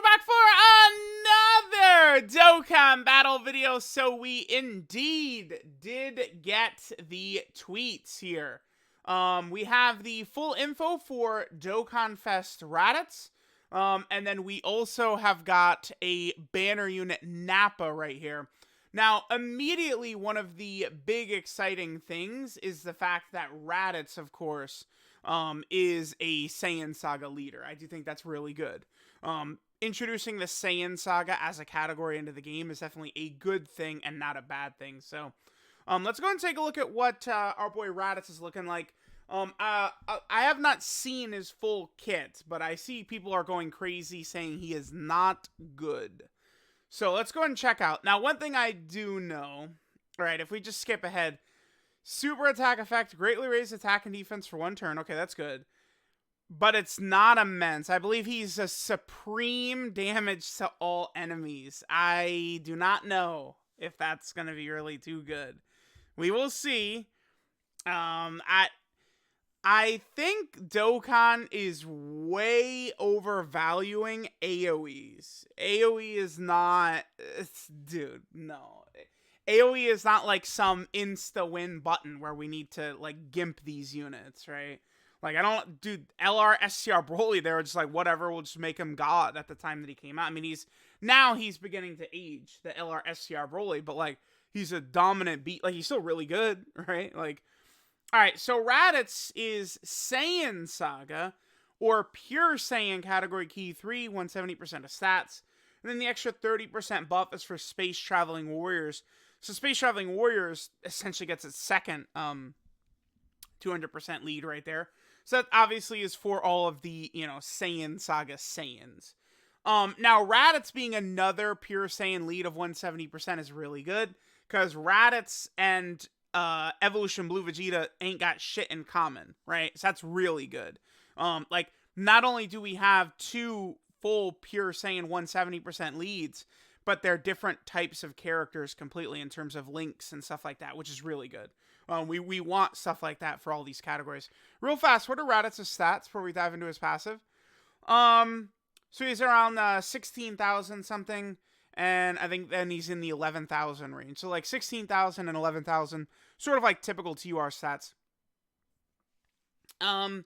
back for another Dokkan battle video. So we indeed did get the tweets here. We have the full info for DOKKANFEST RADITZ. And then we also have got a banner unit Nappa right here. Now, immediately, one of the big exciting things is the fact that Raditz, of course, is a Saiyan Saga leader. I do think that's really good. Introducing the Saiyan Saga as a category into the game is definitely a good thing and not a bad thing. So, let's go and take a look at what our boy Raditz is looking like. I have not seen his full kit, but I see people are going crazy saying he is not good. So let's go and check out. Now, one thing I do know, all right, if we just skip ahead, super attack effect, greatly raised attack and defense for 1 turn. Okay, that's good. But it's not immense. I believe he's a supreme damage to all enemies. I do not know if that's going to be really too good. We will see. I think Dokkan is way overvaluing AoEs. AoE is not... dude, no. AoE is not like some insta-win button where we need to, like, gimp these units, right? Like, I don't... Dude, LR, SCR, Broly, they were just like, whatever, we'll just make him God at the time that he came out. I mean, now he's beginning to age, the LR, SCR, Broly, but, like, he's a dominant beat. Like, he's still really good, right? Like... Alright, so Raditz is Saiyan Saga, or Pure Saiyan category key 3, 170% of stats. And then the extra 30% buff is for Space Traveling Warriors. So Space Traveling Warriors essentially gets its second 200% lead right there. So that obviously is for all of the, Saiyan Saga Saiyans. Now, Raditz being another Pure Saiyan lead of 170% is really good, because Raditz and... Evolution Blue Vegeta ain't got shit in common, right? So that's really good. Like, not only do we have 2 full Pure Saiyan 170% leads, but they're different types of characters completely in terms of links and stuff like that, which is really good. We want stuff like that for all these categories. Real fast, what are Raditz's stats before we dive into his passive? So he's around 16,000 something. And I think then he's in the 11,000 range. So like 16,000 and 11,000. Sort of like typical TUR stats. Okay,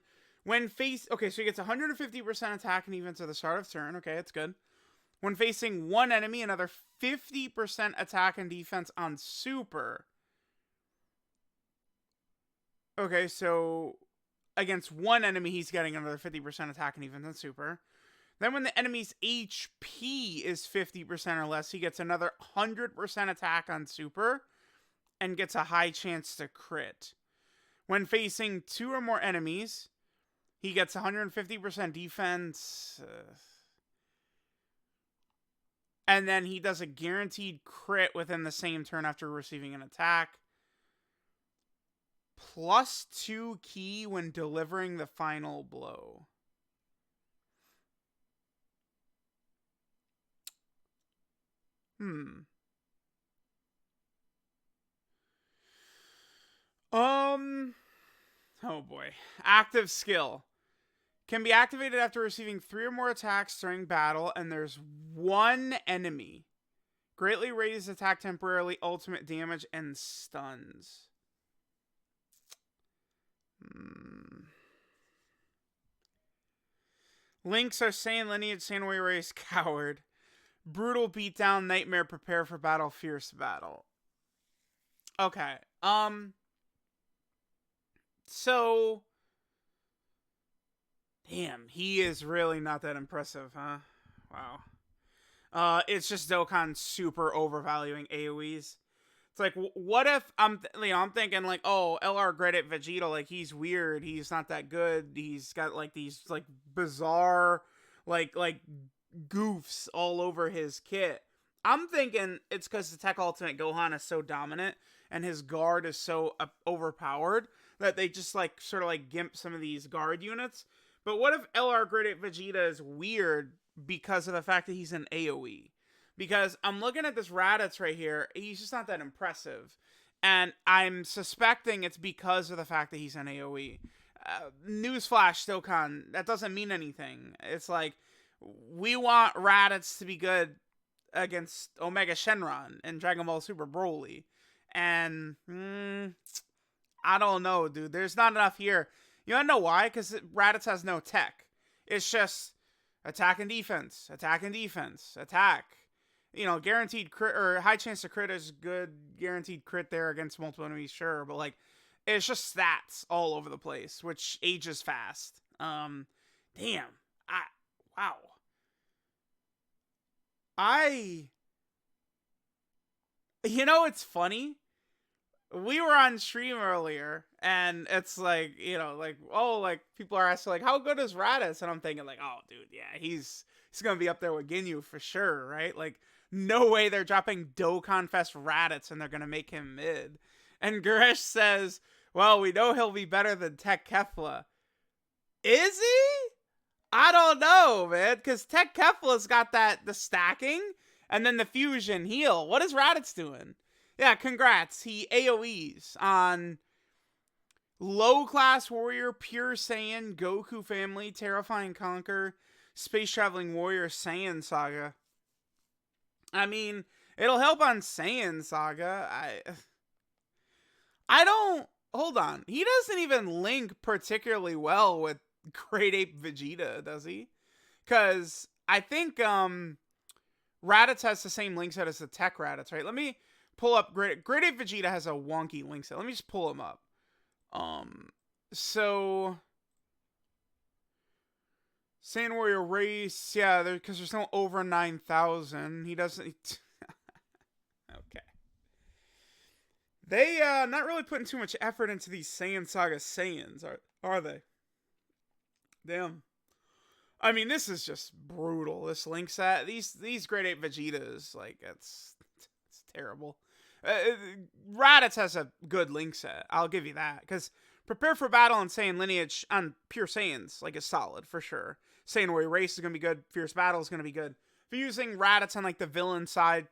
so he gets 150% attack and defense at the start of turn. Okay, that's good. When facing one enemy, another 50% attack and defense on super. Okay, so against one enemy, he's getting another 50% attack and defense on super. Then when the enemy's HP is 50% or less, he gets another 100% attack on super and gets a high chance to crit. When facing 2 or more enemies, he gets 150% defense. And then he does a guaranteed crit within the same turn after receiving an attack. +2 ki when delivering the final blow. Oh boy. Active skill. Can be activated after receiving 3 or more attacks during battle, and there's 1 enemy. Greatly raises attack temporarily, ultimate damage, and stuns. Links are Saiyan Lineage, Saiyan Warrior Race, Coward. Brutal beatdown, nightmare, prepare for battle, fierce battle. Okay. So, damn, he is really not that impressive, huh? Wow. It's just Dokkan super overvaluing AoEs. It's like, what if I'm thinking like, oh, LR Gradit Vegeta, like he's weird, he's not that good, he's got like these like bizarre like goofs all over his kit. I'm thinking it's because the Tech Ultimate Gohan is so dominant and his guard is so overpowered that they just like sort of like gimp some of these guard units. But what if LR Gradit Vegeta is weird because of the fact that he's an AoE? Because I'm looking at this Raditz right here, he's just not that impressive. And I'm suspecting it's because of the fact that he's an AoE. Newsflash, Dokkan, that doesn't mean anything. It's like, we want Raditz to be good against Omega Shenron and Dragon Ball Super Broly. And I don't know, dude. There's not enough here. You wanna know why? Because Raditz has no tech. It's just attack and defense, attack and defense, attack. You know, guaranteed crit or high chance to crit is good. Guaranteed crit there against multiple enemies, sure, but like it's just stats all over the place, which ages fast. Damn. Wow. You know, it's funny. We were on stream earlier, and it's like, you know, like, oh, like people are asking like, how good is Raditz? And I'm thinking like, oh, dude, yeah, he's gonna be up there with Ginyu for sure, right? Like, no way they're dropping DOKKANFEST Raditz and they're gonna make him mid. And Goresh says, well, we know he'll be better than Tech Kefla. Is he? I don't know, man, because Tech Kefla's got the stacking and then the fusion heal. What is Raditz doing? Yeah, congrats. He AoEs on Low Class Warrior, Pure Saiyan, Goku Family, Terrifying Conquer, Space Traveling Warrior, Saiyan Saga. I mean, it'll help on Saiyan Saga. I don't... Hold on. He doesn't even link particularly well with Great Ape Vegeta, does he? Because I think Raditz has the same link set as the Tech Raditz, right? Let me pull up Great Ape Vegeta has a wonky link set. Let me just pull him up. So Saiyan Warrior race, yeah, because there's no over 9,000. He doesn't. Okay. They not really putting too much effort into these Saiyan Saga Saiyans, are they? Damn. I mean, this is just brutal. This link set, these Great Ape Vegetas, like it's terrible. Raditz has a good link set. I'll give you that. Because Prepare for Battle and Saiyan Lineage on Pure Saiyans, like, is solid for sure. Saiyan Warrior Race is going to be good. Fierce Battle is going to be good. If you're using Raditz on, like, the villain side,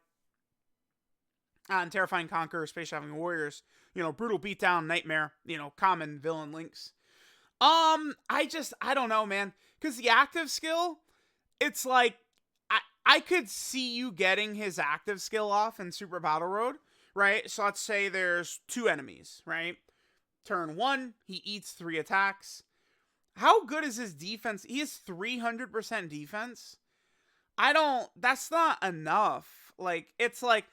on Terrifying Conqueror, Space Traveling Warriors, you know, Brutal Beatdown, Nightmare, you know, common villain links. I don't know, man. Because the active skill, it's like, I could see you getting his active skill off in Super Battle Road, right? So let's say there's 2 enemies, right? Turn 1, he eats 3 attacks. How good is his defense? He has 300% defense. That's not enough. Like, it's like,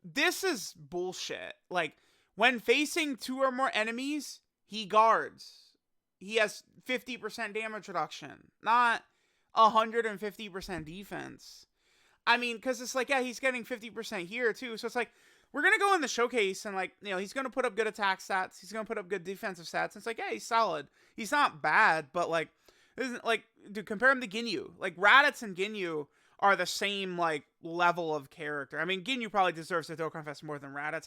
this is bullshit. Like, when facing 2 or more enemies, he guards. He has 50% damage reduction, not 150% defense. I mean, because it's like, yeah, he's getting 50% here too. So it's like, we're going to go in the showcase and, like, you know, he's going to put up good attack stats. He's going to put up good defensive stats. And it's like, yeah, he's solid. He's not bad, but, like, isn't, like, dude, compare him to Ginyu. Like, Raditz and Ginyu are the same, like, level of character. I mean, Ginyu probably deserves the Dokkan Fest more than Raditz.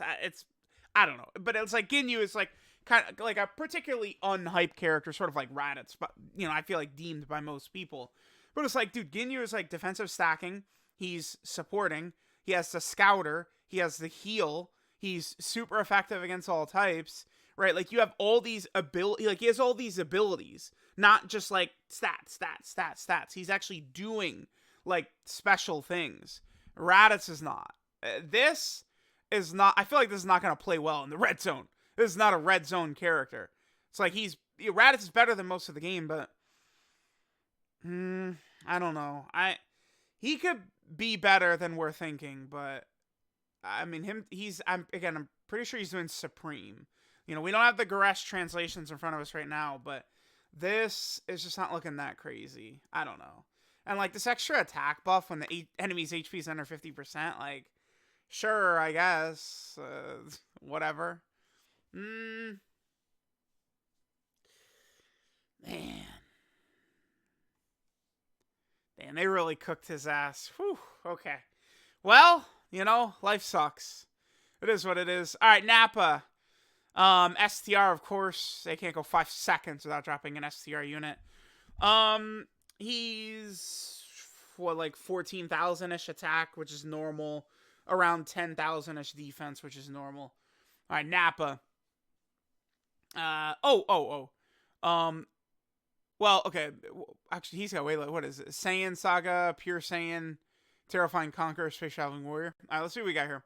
I don't know. But it's like, Ginyu is, like, kind of, like, a particularly unhyped character, sort of like Raditz. But, you know, I feel like deemed by most people. But it's like, dude, Ginyu is, like, defensive stacking. He's supporting. He has the scouter. He has the heal. He's super effective against all types, right? Like, you have all these abilities. Like, he has all these abilities, not just, like, stats. He's actually doing, like, special things. Raditz is not. This is not. I feel like this is not going to play well in the red zone. This is not a red zone character. It's like Raditz is better than most of the game, but I don't know. He could be better than we're thinking, but I mean, I'm pretty sure he's doing Supreme. You know, we don't have the Goresh translations in front of us right now, but this is just not looking that crazy. I don't know. And, like, this extra attack buff when the enemy's HP is under 50%, like, sure, I guess. Whatever. Man. Damn, they really cooked his ass. Whew, okay. Well, you know, life sucks. It is what it is. All right, Nappa. STR, of course. They can't go 5 seconds without dropping an STR unit. He's, what, like 14,000-ish attack, which is normal. Around 10,000-ish defense, which is normal. All right, Nappa. Well, okay. Actually, he's got way less. What is it? Saiyan Saga, Pure Saiyan, Terrifying Conqueror, Space Traveling Warrior. All right, let's see what we got here.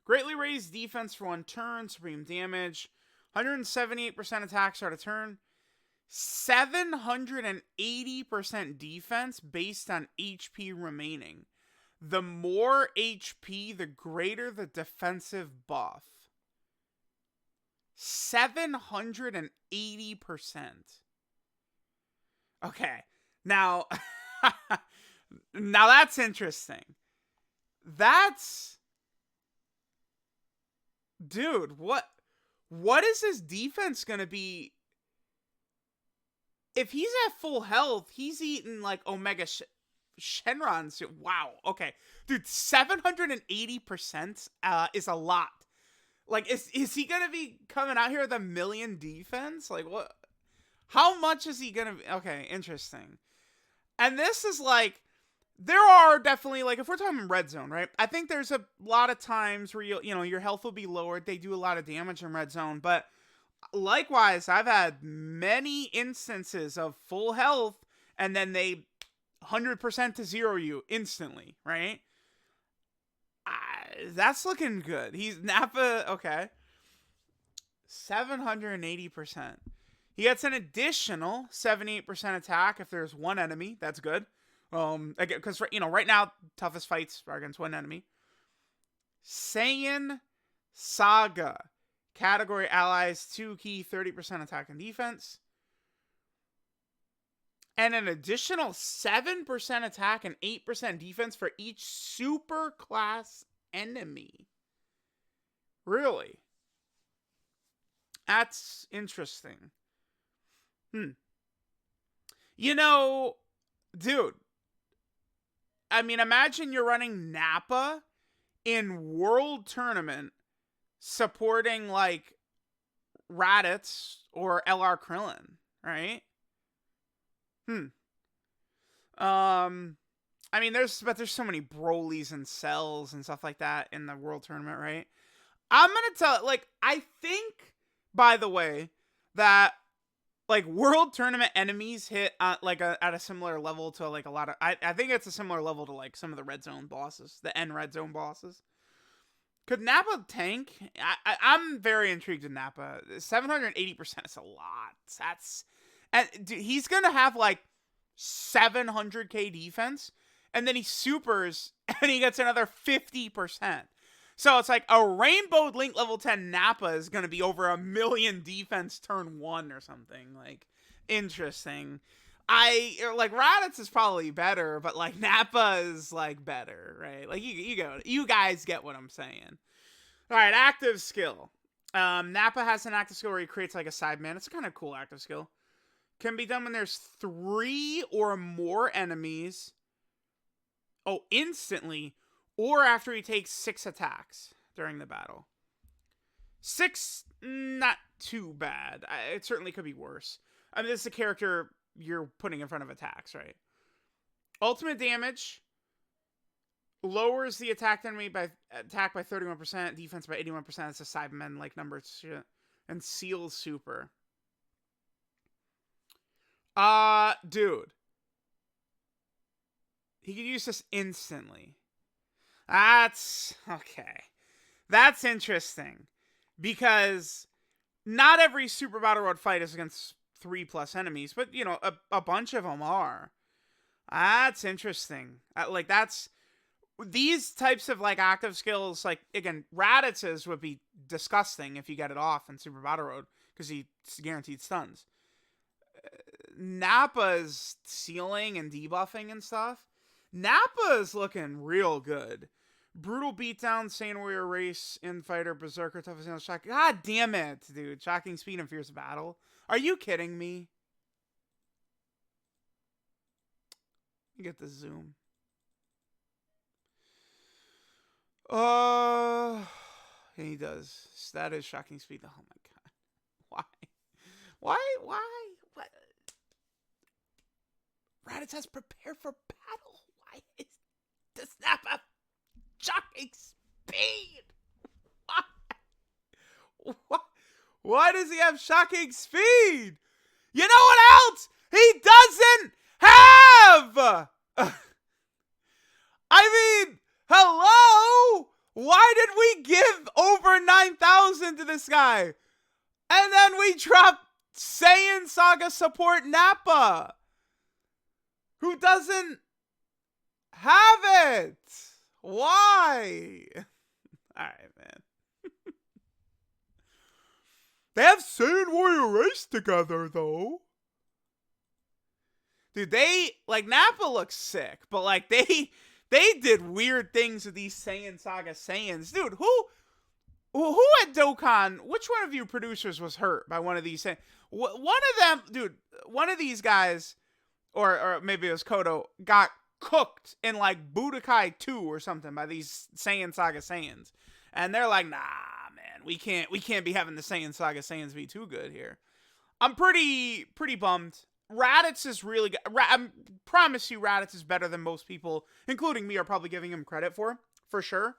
Greatly raised defense for 1 turn, supreme damage, 178% attack start of turn, 780% defense based on HP remaining. The more HP, the greater the defensive buff. 780%. Okay. Now, now that's interesting. That's, dude, what is his defense going to be? If he's at full health, he's eating like Omega Shenron's. Wow. Okay. Dude, 780% is a lot. Like, is he going to be coming out here with 1 million defense? Like, what? How much is he going to be? Okay, interesting. And this is like, there are definitely, like, if we're talking red zone, right? I think there's a lot of times where, you know, your health will be lowered. They do a lot of damage in red zone. But likewise, I've had many instances of full health, and then they 100% to zero you instantly, right? That's looking good. He's Nappa, okay. 780%. He gets an additional 78% attack if there's 1 enemy. That's good. Because, you know, right now, toughest fights are against 1 enemy. Saiyan Saga. Category allies, 2 key, 30% attack and defense. And an additional 7% attack and 8% defense for each super class enemy. Really? That's interesting. You know, dude, I mean, imagine you're running Nappa in World Tournament supporting, like, Raditz or LR Krillin, right? I mean, there's so many Brolys and Cells and stuff like that in the World Tournament, right? I'm gonna tell, like, I think, by the way, that, like, World Tournament enemies hit at a similar level to, like, a lot of, I think it's a similar level to, like, some of the red zone bosses, the end red zone bosses. Could Nappa tank? I'm very intrigued in Nappa. 780% is a lot. And dude, he's gonna have like 700k defense, and then he supers and he gets another 50%. So it's like a Rainbow Link level 10 Nappa is gonna be over 1 million defense turn 1 or something. Like, interesting. Like, Raditz is probably better, but like Nappa is like better, right? Like, you guys get what I'm saying. All right, active skill. Nappa has an active skill where he creates like a Sideman. It's a kind of cool active skill. Can be done when there's 3 or more enemies. Oh, instantly, or after he takes 6 attacks during the battle. 6, not too bad. It certainly could be worse. I mean, this is a character you're putting in front of attacks, right? Ultimate damage lowers the attack enemy by 31%, defense by 81%. That's a Cybermen like number shit. And seals super. Dude. He could use this instantly. That's okay. That's interesting. Because not every Super Battle Road fight is against 3+ enemies, but, you know, a bunch of them are. That's interesting. Like, that's... These types of, like, active skills, like, again, Raditz's would be disgusting if you get it off in Super Battle Road, because he's guaranteed stuns. Nappa's sealing and debuffing and stuff. Nappa is looking real good. Brutal beatdown, Saiyan Warrior Race, Infighter, Berserker, Tough as Nails, Shock. God damn it, dude. Shocking Speed and Fierce Battle. Are you kidding me? You get the zoom. And he does. That is Shocking Speed. Oh my god. Why? What? Raditz has prepared for battle. Why does Nappa have Shocking Speed? Why? Why does he have Shocking Speed? You know what else? He He doesn't have! I mean, hello? Why did we give over 9,000 to this guy? And then we drop Saiyan Saga support Nappa, who doesn't have it. Why? Alright, man. They have Saiyan Warrior Race together, though. Dude, Nappa looks sick, but, they did weird things with these Saiyan Saga Saiyans. Dude, who at Dokkan, which one of you producers was hurt by one of these? One of them, dude, one of these guys, or maybe it was Kodo, got cooked in Budokai 2 or something by these Saiyan Saga Saiyans. And they're like, nah, man, we can't be having the Saiyan Saga Saiyans be too good here. I'm pretty bummed. Raditz is really good. I promise you Raditz is better than most people, including me, are probably giving him credit for sure.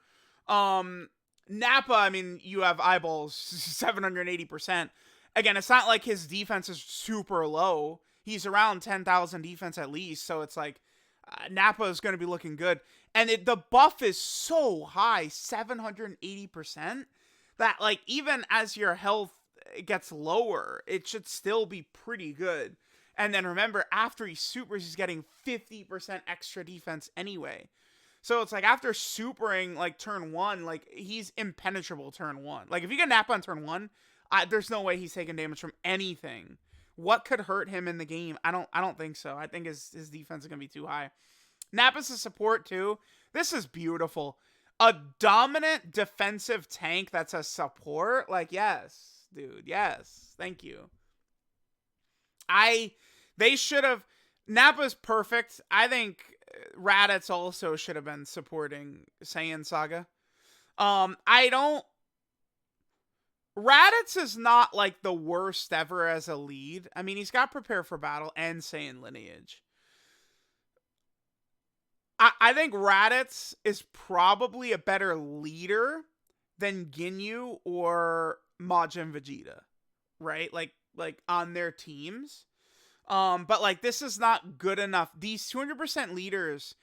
Nappa, I mean, you have eyeballs 780%. Again, it's not like his defense is super low. He's around 10,000 defense at least, so it's Nappa is going to be looking good. And the buff is so high, 780%, that even as your health gets lower, it should still be pretty good. And then remember, after he supers, he's getting 50% extra defense anyway. So it's after supering turn 1, he's impenetrable turn 1. If you get Nappa on turn 1, there's no way he's taking damage from anything. What could hurt him in the game? I don't think so. I think his defense is gonna be too high. Nappa's a support too. This is beautiful. A dominant defensive tank that's a support? Yes, dude, yes. Thank you. They should have. Nappa's perfect. I think Raditz also should have been supporting Saiyan Saga. Raditz is not the worst ever as a lead. I mean, he's got Prepare for Battle and Saiyan Lineage. I think Raditz is probably a better leader than Ginyu or Majin Vegeta, right? On their teams. But this is not good enough. These 200% leaders,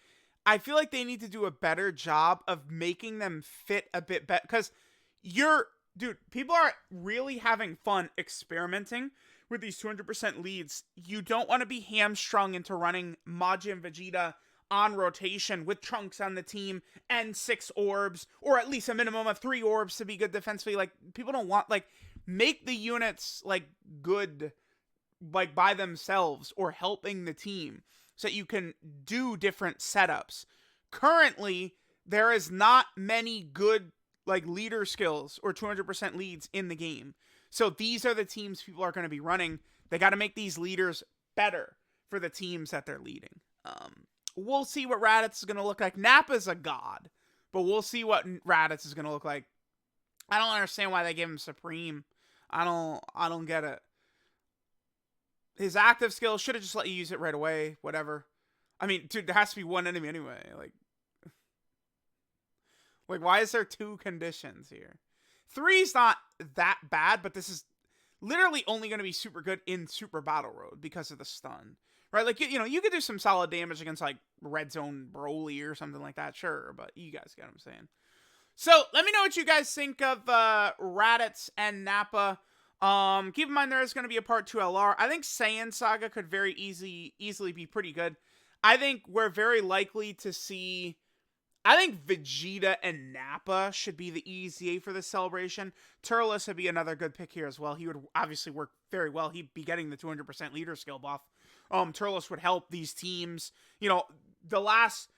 I feel like they need to do a better job of making them fit a bit better. Because dude, people are really having fun experimenting with these 200% leads. You don't want to be hamstrung into running Majin Vegeta on rotation with Trunks on the team and 6 orbs, or at least a minimum of 3 orbs to be good defensively. People don't want, make the units, good, by themselves or helping the team so that you can do different setups. Currently, there is not many good, leader skills or 200% leads in the game. So these are the teams people are going to be running. They got to make these leaders better for the teams that they're leading. We'll see what Raditz is going to look like. Nappa's a god, but we'll see what Raditz is going to look like. I don't understand why they gave him Supreme. I don't get it. His active skill should have just let you use it right away. Whatever. I mean, dude, there has to be one enemy anyway. Why is there 2 conditions here? 3's not that bad, but this is literally only going to be super good in Super Battle Road because of the stun. Right? You could do some solid damage against, Red Zone Broly or something like that, sure, but you guys get what I'm saying. So, let me know what you guys think of Raditz and Nappa. Keep in mind there is going to be a part 2 LR. I think Saiyan Saga could very easily be pretty good. I think we're very likely to see. I think Vegeta and Nappa should be the EZA for this celebration. Turles would be another good pick here as well. He would obviously work very well. He'd be getting the 200% leader skill buff. Turles would help these teams. The last,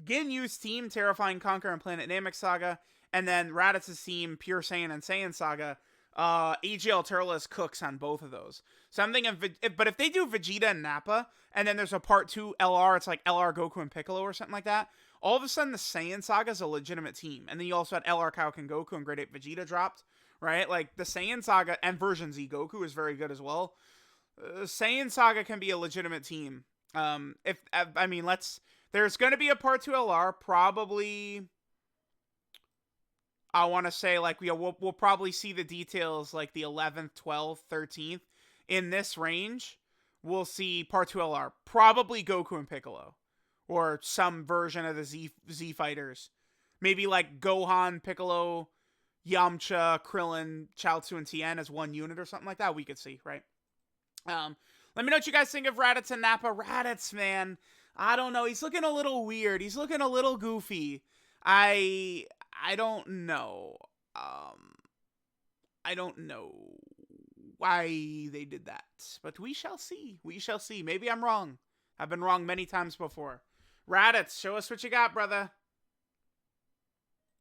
Ginyu's team, Terrifying Conquer and Planet Namek Saga, and then Raditz's team, Pure Saiyan and Saiyan Saga, AGL Turles cooks on both of those. So I'm thinking, but if they do Vegeta and Nappa, and then there's a part 2 LR, it's LR Goku and Piccolo or something like that, all of a sudden the Saiyan Saga is a legitimate team. And then you also had LR Kaioken Goku and Grade 8 Vegeta dropped, right? The Saiyan Saga and version Z Goku is very good as well. Saiyan Saga can be a legitimate team. There's going to be a part 2 LR, probably. I want to say, we'll probably see the details, the 11th, 12th, 13th, in this range. we'll see Part 2 LR. Probably Goku and Piccolo. Or some version of the Z Fighters. Maybe like Gohan, Piccolo, Yamcha, Krillin, Chaozu, and Tien as one unit or something like that. We could see, right? Let me know what you guys think of Raditz and Nappa. Raditz, man, I don't know. He's looking a little weird. He's looking a little goofy. I don't know. I don't know why they did that, but we shall see. We shall see. Maybe I'm wrong. I've been wrong many times before. Raditz, show us what you got, brother.